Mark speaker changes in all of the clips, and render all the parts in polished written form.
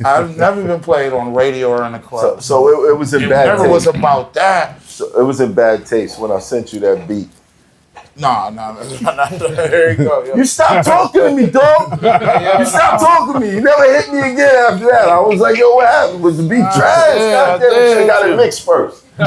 Speaker 1: I've never been played on radio or in a club.
Speaker 2: So it was in bad taste.
Speaker 1: It never was about that.
Speaker 2: So it was in bad taste when I sent you that beat.
Speaker 1: No. Here you go. Yo.
Speaker 2: You stopped talking to me, dog. You stopped talking to me. You never hit me again after that. I was like, yo, what happened? Was the beat trash? God damn it, you got it mixed first.
Speaker 1: I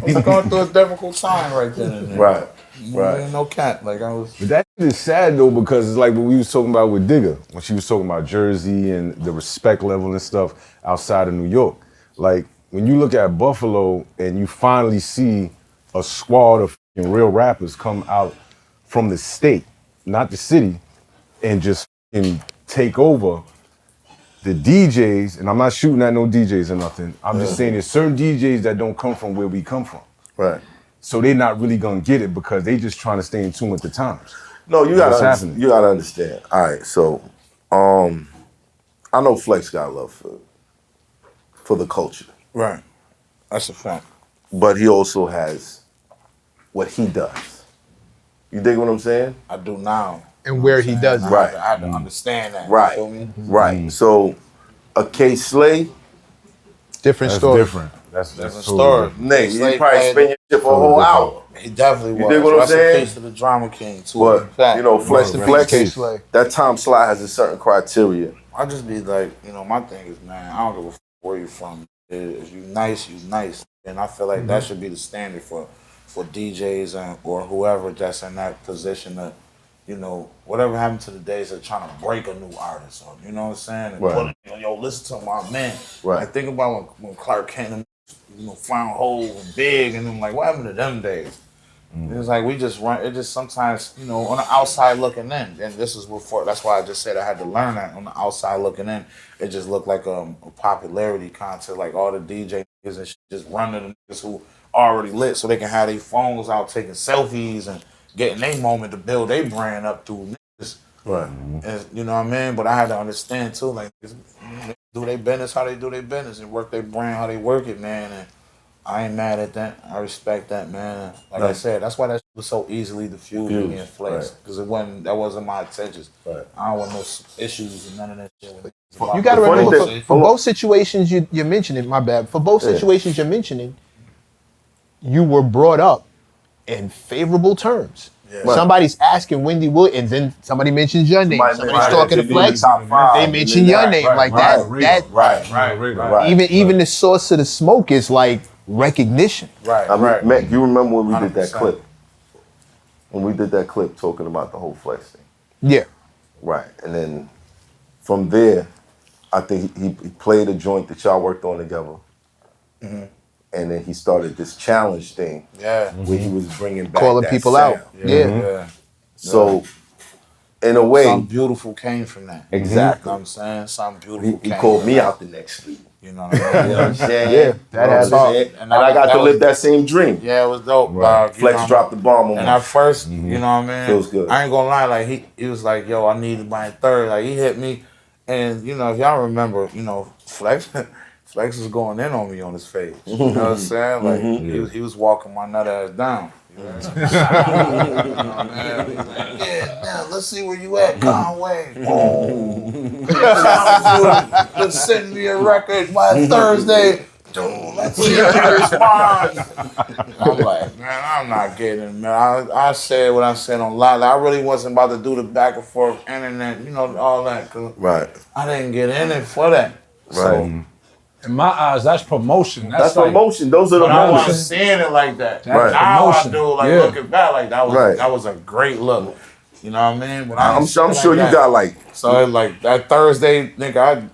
Speaker 1: was going through a difficult time right then and there.
Speaker 2: Right.
Speaker 1: No cat. Like I was.
Speaker 3: But that is sad though, because it's like what we was talking about with Digga when she was talking about Jersey and the respect level and stuff outside of New York. Like when you look at Buffalo and you finally see a squad of real rappers come out from the state, not the city, and just take over the DJs, and I'm not shooting at no DJs or nothing. I'm just saying there's certain DJs that don't come from where we come from.
Speaker 2: Right.
Speaker 3: So they're not really gonna get it because they just trying to stay in tune with the times.
Speaker 2: No, you gotta understand. All right, so I know Flex got love for the culture.
Speaker 1: Right. That's a fact.
Speaker 2: But he also has what he does. You dig what I'm saying?
Speaker 1: I do now.
Speaker 4: And where he does it.
Speaker 2: Right.
Speaker 1: I had to understand that.
Speaker 2: Right.
Speaker 1: You feel me?
Speaker 2: Right. So a K Slay,
Speaker 4: Different story.
Speaker 3: Different. That's
Speaker 1: Different
Speaker 3: totally
Speaker 1: story.
Speaker 3: different.
Speaker 2: Nate, you probably spend your shit for a whole hour.
Speaker 1: He definitely was.
Speaker 2: You dig what I'm
Speaker 1: Rest in
Speaker 2: saying?
Speaker 1: peace to the Drama King too.
Speaker 2: But
Speaker 1: Fact.
Speaker 2: you know, Flex,
Speaker 4: K Slay.
Speaker 2: that time slot has a certain criteria.
Speaker 1: I just be like, my thing is, man, I don't give a fuck where you from. If you nice, you nice. And I feel like that should be the standard for DJs or whoever that's in that position that, whatever happened to the days of trying to break a new artist or, you know what I'm saying? And
Speaker 2: Right.
Speaker 1: yo, listen to my man.
Speaker 2: Right.
Speaker 1: Like, think about when Clark Kent, found Hov and Big, and then like, what happened to them days? It's like we just run. It just sometimes, on the outside looking in, and this is before. That's why I just said I had to learn that on the outside looking in. It just looked like a popularity contest, like all the DJ niggas and shit just running the niggas who already lit, so they can have their phones out taking selfies and getting their moment to build their brand up through niggas.
Speaker 2: Right.
Speaker 1: And, you know what I mean? But I had to understand too, like, they do their business how they do their business and work their brand how they work it, man. And I ain't mad at that. I respect that, man. Like I said, that's why that shit was so easily diffused with me and Flex, because that wasn't my intentions.
Speaker 2: Right.
Speaker 1: I don't want no issues and none of that shit.
Speaker 4: You got to remember, for both situations you're mentioning, my bad, for both situations you're mentioning, you were brought up in favorable terms. Yeah. Right. Somebody's asking Wendy Wood, and then somebody mentions your name. Somebody's talking to Flex, they mention your name. Right, like that. Even the source of the smoke is like recognition.
Speaker 2: Right. Mac, you remember when we did that clip? When we did that clip talking about the whole Flex thing.
Speaker 4: Yeah.
Speaker 2: Right. And then from there, I think he played a joint that y'all worked on together. Mm-hmm. And then he started this challenge thing.
Speaker 1: Yeah.
Speaker 2: Where he was bringing back
Speaker 4: calling
Speaker 2: that
Speaker 4: people
Speaker 2: sound.
Speaker 4: out. Yeah.
Speaker 2: So, in a way,
Speaker 1: something beautiful came from that.
Speaker 2: Exactly.
Speaker 1: You know what I'm saying? Something beautiful
Speaker 2: he called me out the next week.
Speaker 1: You know what I mean?
Speaker 2: You know what I'm saying?
Speaker 4: Yeah. That happened.
Speaker 2: And I got to live that same dream.
Speaker 1: Yeah, it was dope.
Speaker 2: Right. Flex dropped the bomb on me.
Speaker 1: And at first, you know what I mean?
Speaker 2: Feels good.
Speaker 1: I ain't gonna lie, like he was like, yo, I needed my third. Like he hit me. And if y'all remember, Flex was going in on me on his face. You know what I'm saying? Like he was walking my nut ass down. You know what I'm saying? Yeah, now let's see where you at, Conway. Boom. Let's send me a record by Thursday. Dude, let's see if you respond. I'm like, man, I'm not getting it, man. I said what I said on live. I really wasn't about to do the back and forth internet, all that.
Speaker 2: Right.
Speaker 1: I didn't get in it for that.
Speaker 2: Right.
Speaker 1: So,
Speaker 5: in my eyes, that's promotion.
Speaker 2: That's like, promotion. Those are the
Speaker 1: moments. I
Speaker 2: moments.
Speaker 1: wasn't seeing it like that.
Speaker 2: Right.
Speaker 1: Now I do, looking back, like that was a great look. You know what I mean? But
Speaker 2: I'm sure you got like.
Speaker 1: So like that Thursday, nigga,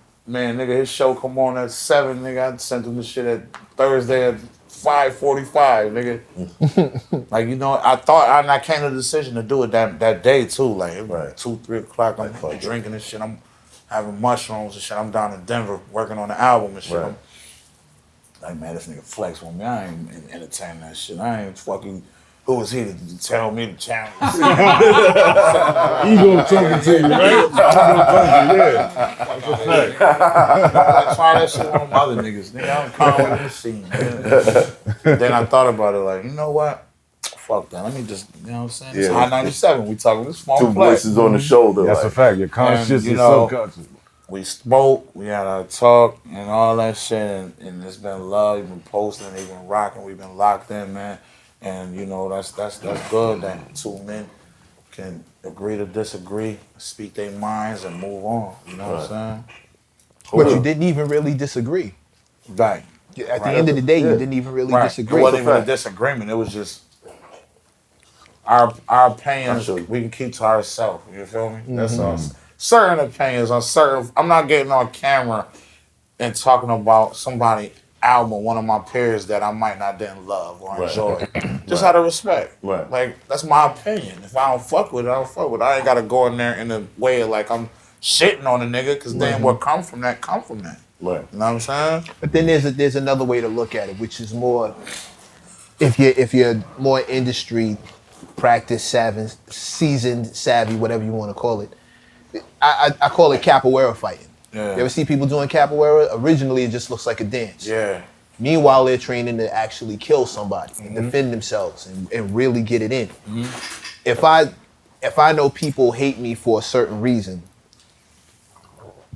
Speaker 1: his show come on at 7, nigga. I sent him the shit at Thursday at 5:45, nigga. Like I came to the decision to do it that day too. Like it was 2-3 o'clock. I'm drinking and shit. I'm having mushrooms and shit. I'm down in Denver working on the album and shit.
Speaker 2: Right.
Speaker 1: I'm like, man, this nigga Flex with me. I ain't entertaining that shit. I ain't fucking. Who was he to tell me to challenge?
Speaker 3: Ego talking to you, right?
Speaker 1: Try that shit on other niggas. Nigga, I'm calm with this scene. Then I thought about it, like, you know what? Fuck that. Let me just, you know what I'm saying? It's High 97. We talking this small
Speaker 2: Two voices on the shoulder.
Speaker 3: That's a fact. You're conscious, you're subconscious.
Speaker 1: we spoke, we had our talk and all that shit, and it's been love. You've been posting, you've been rocking, we've been locked in, man. And you know that's good that two men can agree to disagree, speak their minds, and move on. You know what I'm saying?
Speaker 4: But you didn't even really disagree.
Speaker 1: Right.
Speaker 4: At the end of the day, you didn't even really disagree.
Speaker 1: It wasn't even a disagreement. It was just our opinions. We can keep to ourselves. You feel me? That's all. Certain opinions on certain. I'm not getting on camera and talking about somebody album, one of my peers that I might not didn't love or enjoy. Just out of respect.
Speaker 2: Right.
Speaker 1: Like that's my opinion. If I don't fuck with it, I don't fuck with it. I ain't gotta go in there in a way of like I'm shitting on a nigga, because then what come from that come from that.
Speaker 2: Right.
Speaker 1: You know what I'm saying?
Speaker 4: But then there's another way to look at it, which is more if you're more industry practice savvy, seasoned savvy, whatever you want to call it. I call it capoeira fighting.
Speaker 1: Yeah.
Speaker 4: You ever see people doing capoeira? Originally, it just looks like a dance.
Speaker 1: Yeah.
Speaker 4: Meanwhile, they're training to actually kill somebody and defend themselves and really get it in. If I know people hate me for a certain reason,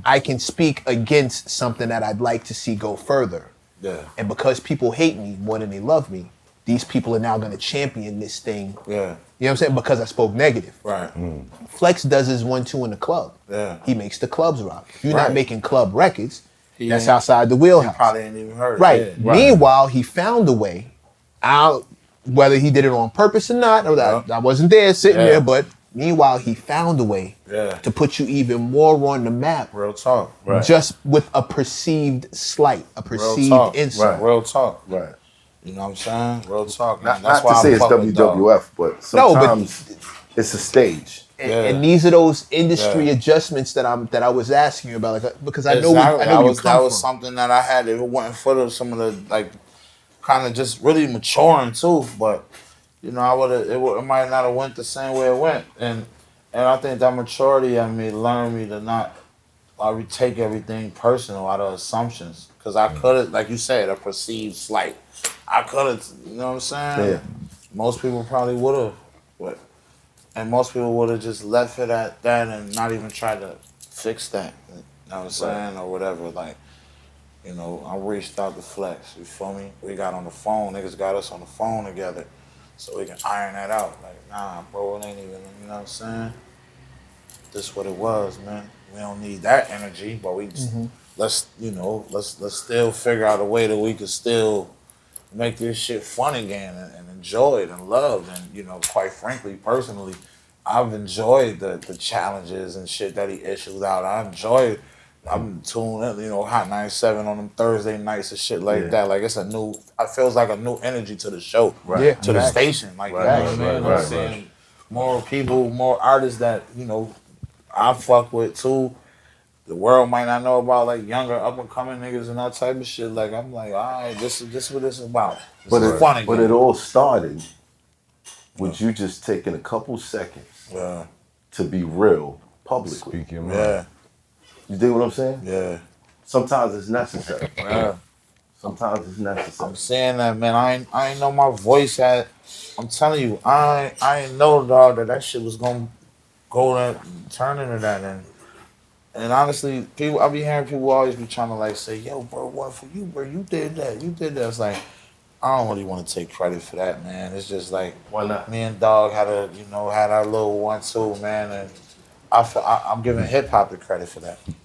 Speaker 4: I can speak against something that I'd like to see go further.
Speaker 1: Yeah.
Speaker 4: And because people hate me more than they love me, these people are now going to champion this thing.
Speaker 1: Yeah.
Speaker 4: You know what I'm saying? Because I spoke negative.
Speaker 1: Right.
Speaker 4: Flex does his 1-2 in the club.
Speaker 1: Yeah.
Speaker 4: He makes the clubs rock. If you're
Speaker 1: Right.
Speaker 4: not making club records, that's
Speaker 1: ain't-
Speaker 4: outside the wheelhouse.
Speaker 1: Probably ain't even heard.
Speaker 4: Right.
Speaker 1: It. Yeah.
Speaker 4: Meanwhile, he found a way out, whether he did it on purpose or not. I wasn't there sitting there, but meanwhile, he found a way to put you even more on the map.
Speaker 1: Real talk.
Speaker 2: Right.
Speaker 4: Just with a perceived slight, a perceived insult.
Speaker 1: Real talk.
Speaker 2: Right.
Speaker 1: You know what I'm saying? Real talk.
Speaker 2: Not
Speaker 1: That's
Speaker 2: to
Speaker 1: why
Speaker 2: say
Speaker 1: I
Speaker 2: it's
Speaker 1: fuck with
Speaker 2: WWF, but sometimes it's a stage.
Speaker 4: And these are those industry adjustments that I was asking you about, like, because I know
Speaker 1: Exactly.
Speaker 4: I know you come
Speaker 1: that was
Speaker 4: from.
Speaker 1: something that I had. It wasn't for some of the like, kind of just really maturing too. But you know, it might not have went the same way it went, and I think that maturity in me learned me to not take everything personal out of assumptions, because I could have, like you said, a perceived slight. I could have, you know what I'm saying?
Speaker 2: Yeah.
Speaker 1: Most people probably would have, but. And most people would have just left it at that and not even tried to fix that. You know what I'm saying? Or whatever. Like, you know, I reached out to Flex. You feel me? We got on the phone. Niggas got us on the phone together so we can iron that out. Like, nah, bro, it ain't even, you know what I'm saying? This what it was, man. We don't need that energy, but we just, let's still figure out a way that we can still make this shit fun again and enjoy it and love. And, you know, quite frankly, personally, I've enjoyed the challenges and shit that he issues out. I'm tuned in, you know, Hot 97 on them Thursday nights and shit like that. Like, it feels like a new energy to the show, to the station. Like, you know what I mean? I'm seeing more people, more artists that, you know, I fuck with too. The world might not know about, like, younger up and coming niggas and that type of shit. Like, I'm like, all right, this is what this is about. This is fun again.
Speaker 2: But it all started with you just taking a couple seconds to be real publicly.
Speaker 3: Speak your mind.
Speaker 2: You dig what I'm saying?
Speaker 1: Yeah.
Speaker 2: Sometimes it's necessary.
Speaker 1: Yeah.
Speaker 2: Sometimes it's necessary.
Speaker 1: I'm saying that, man. I ain't know my voice had. I'm telling you, I ain't know, dog, that shit was gonna go and turn into that. And honestly, I be hearing people always be trying to like say, yo, bro, what for you, bro? You did that. It's like, I don't really want to take credit for that, man. It's just like,
Speaker 2: why not?
Speaker 1: Me and Dog had our little 1-2, man, and I'm giving hip hop the credit for that. You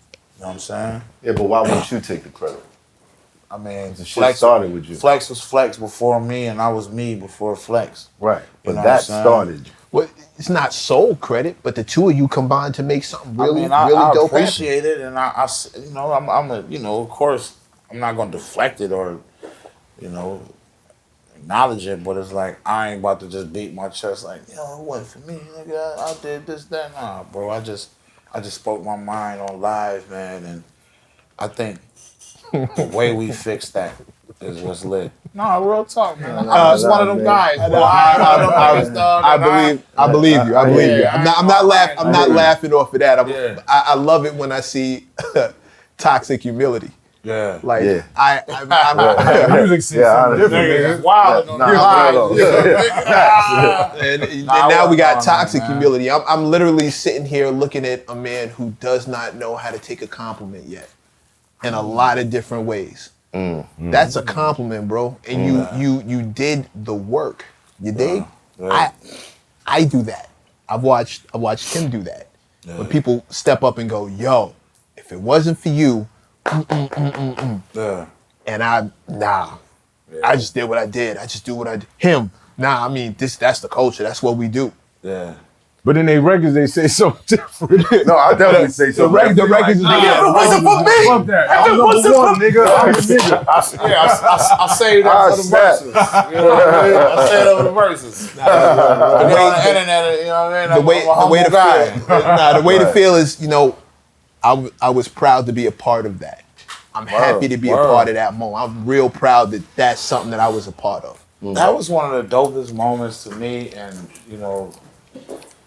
Speaker 1: know what I'm saying?
Speaker 2: Yeah, but why won't you take the credit?
Speaker 1: I mean,
Speaker 2: The shit started with you.
Speaker 1: Flex was Flex before me, and I was me before Flex.
Speaker 2: Right,
Speaker 1: You
Speaker 2: but
Speaker 1: know
Speaker 2: that
Speaker 1: what I'm saying?
Speaker 2: started.
Speaker 4: Well, it's not sole credit, but the two of you combined to make something really,
Speaker 1: I
Speaker 4: really dope
Speaker 1: appreciate it, and I you know, I'm a, you know, of course, I'm not gonna deflect it or, you know, acknowledge it, but it's like I ain't about to just beat my chest like, yo, it wasn't for me, nigga. I did this, that, nah, bro. I just spoke my mind on live, man, and I think the way we fixed that is what's lit. No, real talk, man. I'm just one of them guys.
Speaker 4: I believe you. I'm not laughing off of that. I love it when I see toxic humility.
Speaker 1: Yeah.
Speaker 4: Like
Speaker 2: Yeah.
Speaker 4: I'm
Speaker 3: Music scene
Speaker 2: Yeah,
Speaker 3: something different,
Speaker 1: Nigga,
Speaker 3: nigga.
Speaker 1: it's wild on
Speaker 2: Nah,
Speaker 1: the live.
Speaker 4: and
Speaker 1: Nah,
Speaker 4: now we got
Speaker 1: on,
Speaker 4: toxic
Speaker 1: man.
Speaker 4: humility. I'm literally sitting here looking at a man who does not know how to take a compliment yet, in a lot of different ways. That's a compliment, bro. And you did the work. You dig?
Speaker 1: Yeah.
Speaker 4: I do that. I've watched him do that. When people step up and go, "Yo, if it wasn't for you,"
Speaker 1: Yeah.
Speaker 4: and I just did what I did. I just do what I did. Him, I mean, that's the culture. That's what we do.
Speaker 1: Yeah.
Speaker 3: But in their records, they say something different.
Speaker 2: No, I definitely say so.
Speaker 3: The records is
Speaker 1: If it wasn't for me,
Speaker 3: fuck that.
Speaker 1: if it
Speaker 3: I'm
Speaker 1: wasn't
Speaker 3: number one,
Speaker 1: for
Speaker 3: nigga. I'm the nigga.
Speaker 1: I say that for the
Speaker 2: snap.
Speaker 1: verses. You know what I mean? I say that for the verses. The way on the internet, you know what I mean?
Speaker 4: The way to
Speaker 1: guy.
Speaker 4: feel. The way to feel is, I was proud to be a part of that. I'm happy to be a part of that moment. I'm real proud that that's something that I was a part of.
Speaker 1: That was one of the dopest moments to me, and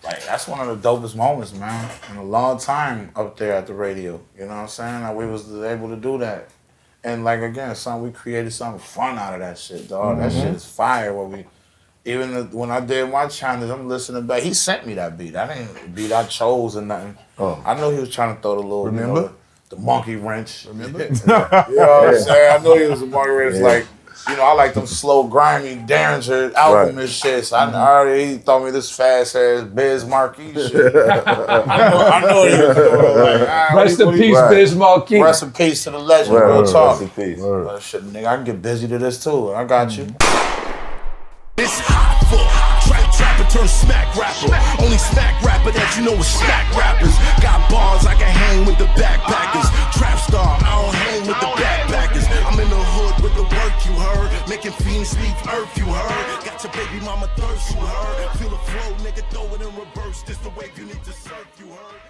Speaker 1: like that's one of the dopest moments, man, in a long time up there at the radio. You know what I'm saying? Like we was able to do that, and like again, we created something fun out of that shit, dog. That shit is fire. When I did my challenge, I'm listening back. He sent me that beat. I didn't beat I chose or nothing. I know he was trying to throw the little, the monkey wrench. Remember? You know what I'm saying? I know he was a monkey wrench. Like, I like them slow, grimy Derringer Alchemist shit. So he thought me this fast ass Biz Marquee shit. I know he was doing like,
Speaker 5: Rest in peace, Biz Marquee.
Speaker 1: Rest in peace to the legend. Real talk.
Speaker 2: Rest in peace.
Speaker 1: Shit, nigga, I can get busy to this too. I got you.
Speaker 6: It's Hoffa, trapper turn smack rapper. Only smack rapper that you know is smack rappers. Got bars, I can hang with the backpackers. Trap star, I don't hang with the backpackers. I'm in the hood with the work you heard. Making fiends leave earth you heard. Got your baby mama thirst you heard. Feel the flow, nigga, throw it in reverse. This the wave you need to surf you heard.